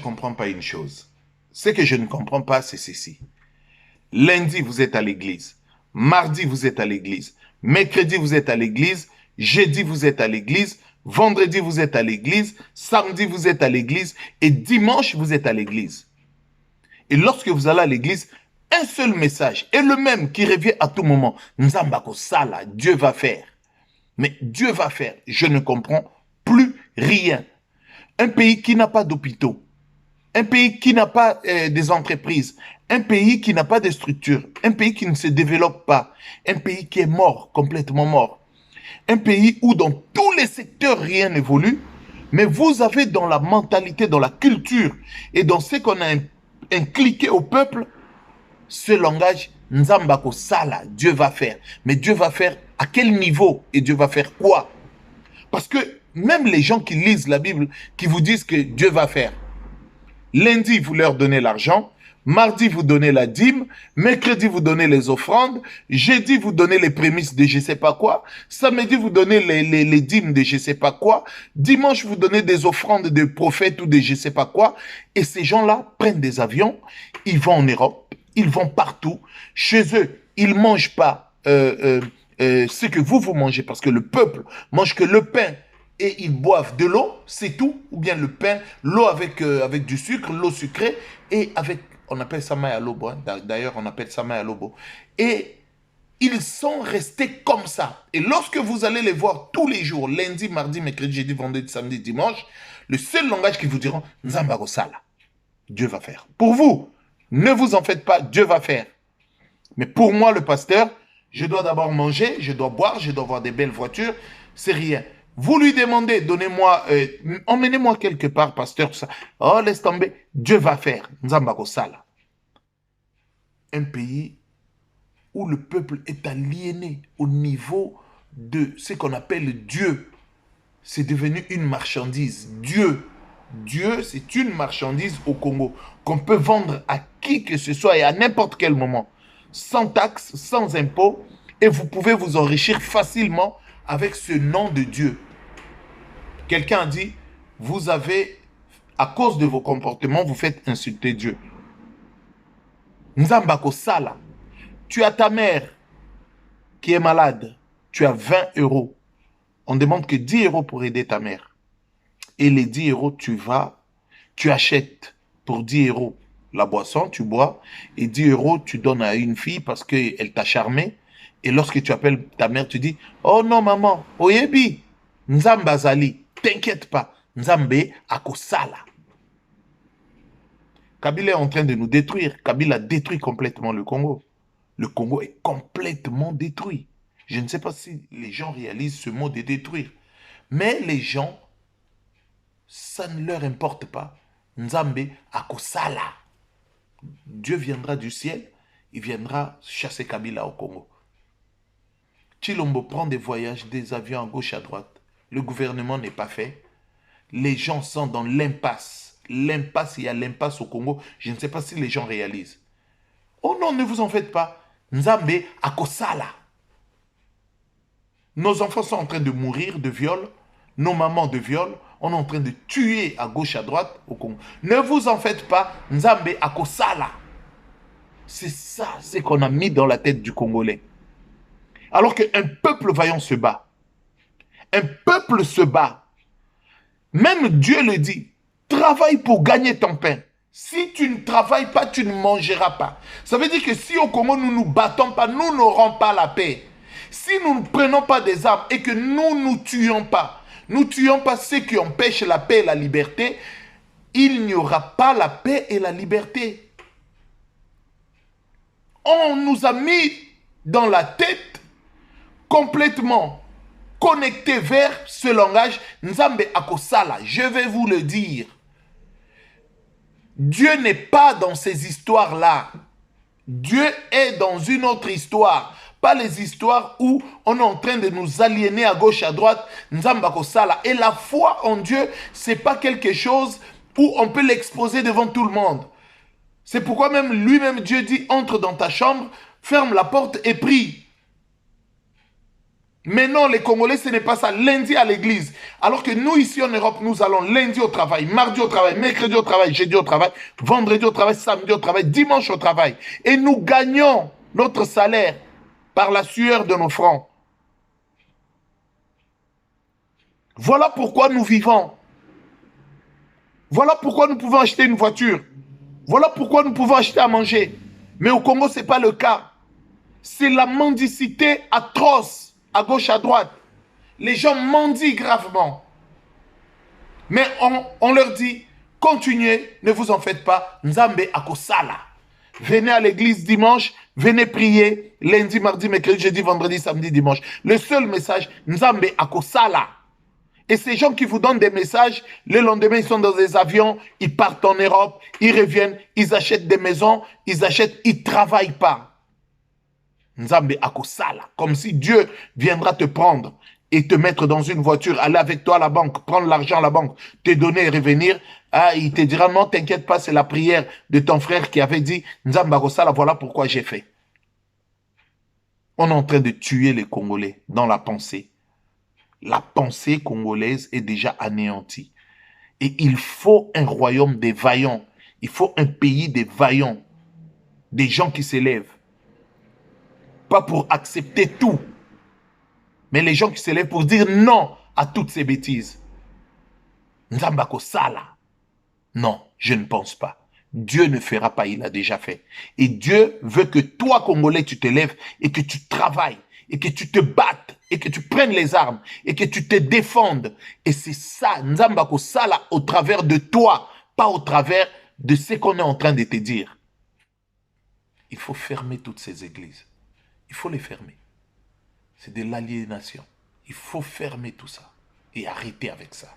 comprends pas une chose. Ce que je ne comprends pas, c'est ceci. Lundi, vous êtes à l'église. Mardi, vous êtes à l'église. Mercredi, vous êtes à l'église. Jeudi, vous êtes à l'église. Vendredi, vous êtes à l'église. Samedi, vous êtes à l'église. Et dimanche, vous êtes à l'église. Et lorsque vous allez à l'église, un seul message est le même qui revient à tout moment. Nzambako sala, Dieu va faire. Mais Dieu va faire. Je ne comprends plus rien. Un pays qui n'a pas d'hôpitaux, un pays qui n'a pas des entreprises, un pays qui n'a pas de structures, un pays qui ne se développe pas, un pays qui est mort, complètement mort. Un pays où dans tous les secteurs rien n'évolue, mais vous avez dans la mentalité, dans la culture et dans ce qu'on a inculqué au peuple, ce langage, Nzambako Sala, Dieu va faire. Mais Dieu va faire à quel niveau et Dieu va faire quoi? Parce que même les gens qui lisent la Bible, qui vous disent que Dieu va faire, lundi, vous leur donnez l'argent, mardi, vous donnez la dîme, mercredi, vous donnez les offrandes, jeudi, vous donnez les prémices de je ne sais pas quoi, samedi, vous donnez les dîmes de je ne sais pas quoi, dimanche, vous donnez des offrandes de prophètes ou de je ne sais pas quoi, et ces gens-là prennent des avions, ils vont en Europe, ils vont partout, chez eux, ils ne mangent pas ce que vous mangez, parce que le peuple mange que le pain, et ils boivent de l'eau, c'est tout, ou bien le pain, l'eau avec du sucre, l'eau sucrée, et avec, on appelle ça maï à lobo, hein. D'ailleurs on appelle ça maï à lobo. Et ils sont restés comme ça. Et lorsque vous allez les voir tous les jours, lundi, mardi, mercredi, jeudi, vendredi, samedi, dimanche, le seul langage qu'ils vous diront, Nzambako Sala, Dieu va faire. Pour vous, ne vous en faites pas, Dieu va faire. Mais pour moi, le pasteur, je dois d'abord manger, je dois boire, je dois avoir des belles voitures, c'est rien. Vous lui demandez, donnez-moi, emmenez-moi quelque part, pasteur, tout ça. Oh, laisse tomber. Dieu va faire. Nzambako Sala. Un pays où le peuple est aliéné au niveau de ce qu'on appelle Dieu. C'est devenu une marchandise. Dieu, c'est une marchandise au Congo qu'on peut vendre à qui que ce soit et à n'importe quel moment. Sans taxes, sans impôts. Et vous pouvez vous enrichir facilement avec ce nom de Dieu. Quelqu'un a dit, vous avez, à cause de vos comportements, vous faites insulter Dieu. Nzambako Sala, tu as ta mère qui est malade, tu as 20 euros. On demande que 10 euros pour aider ta mère. Et les 10 euros, tu vas, tu achètes pour 10 euros la boisson, tu bois, et 10 euros, tu donnes à une fille parce qu'elle t'a charmé. Et lorsque tu appelles ta mère, tu dis, oh non maman, oyebi, Nzambazali. T'inquiète pas, Nzambe akosala. Kabila est en train de nous détruire. Kabila détruit complètement le Congo. Le Congo est complètement détruit. Je ne sais pas si les gens réalisent ce mot de détruire. Mais les gens, ça ne leur importe pas. Nzambe akosala. Dieu viendra du ciel, il viendra chasser Kabila au Congo. Chilombo prend des voyages, des avions à gauche, à droite. Le gouvernement n'est pas fait. Les gens sont dans l'impasse. L'impasse, il y a l'impasse au Congo. Je ne sais pas si les gens réalisent. Oh non, ne vous en faites pas. Nzambe akosala. Nos enfants sont en train de mourir de viol. Nos mamans de viol. On est en train de tuer à gauche, à droite au Congo. Ne vous en faites pas. Nzambe akosala. C'est ça, c'est qu'on a mis dans la tête du Congolais. Alors qu'un peuple vaillant se bat. Un peuple se bat. Même Dieu le dit. Travaille pour gagner ton pain. Si tu ne travailles pas, tu ne mangeras pas. Ça veut dire que si au Congo, nous ne nous battons pas, nous n'aurons pas la paix. Si nous ne prenons pas des armes et que nous ne tuons pas ceux qui empêchent la paix et la liberté, il n'y aura pas la paix et la liberté. On nous a mis dans la tête complètement connecté vers ce langage, Nzambe akosala. Je vais vous le dire. Dieu n'est pas dans ces histoires-là. Dieu est dans une autre histoire. Pas les histoires où on est en train de nous aliéner à gauche, à droite, Nzambe akosala. Et la foi en Dieu, c'est pas quelque chose où on peut l'exposer devant tout le monde. C'est pourquoi même lui-même Dieu dit, entre dans ta chambre, ferme la porte et prie. Mais non, les Congolais, ce n'est pas ça. Lundi à l'église. Alors que nous, ici en Europe, nous allons lundi au travail, mardi au travail, mercredi au travail, jeudi au travail, vendredi au travail, samedi au travail, dimanche au travail. Et nous gagnons notre salaire par la sueur de nos fronts. Voilà pourquoi nous vivons. Voilà pourquoi nous pouvons acheter une voiture. Voilà pourquoi nous pouvons acheter à manger. Mais au Congo, ce n'est pas le cas. C'est la mendicité atroce, à gauche, à droite. Les gens mendient gravement. Mais on leur dit, continuez, ne vous en faites pas. Nzambe akosala. Venez à l'église dimanche, venez prier lundi, mardi, mercredi, jeudi, vendredi, samedi, dimanche. Le seul message, Nzambe akosala. Et ces gens qui vous donnent des messages, le lendemain, ils sont dans des avions, ils partent en Europe, ils reviennent, ils achètent des maisons, ils ne travaillent pas. Nzambe akosala. Comme si Dieu viendra te prendre et te mettre dans une voiture, aller avec toi à la banque, prendre l'argent à la banque, te donner et revenir. Ah, il te dira, non, t'inquiète pas, c'est la prière de ton frère qui avait dit, Nzambe akosala, voilà pourquoi j'ai fait. On est en train de tuer les Congolais dans la pensée. La pensée congolaise est déjà anéantie. Et il faut un royaume des vaillants. Il faut un pays des vaillants. Des gens qui s'élèvent. Pas pour accepter tout. Mais les gens qui s'élèvent pour dire non à toutes ces bêtises. Nzambako Sala. Non, je ne pense pas. Dieu ne fera pas, il a déjà fait. Et Dieu veut que toi, Congolais, tu te lèves et que tu travailles. Et que tu te battes, et que tu prennes les armes, et que tu te défendes. Et c'est ça, Nzambako Sala, au travers de toi, pas au travers de ce qu'on est en train de te dire. Il faut fermer toutes ces églises. Il faut les fermer. C'est de l'aliénation. Il faut fermer tout ça et arrêter avec ça.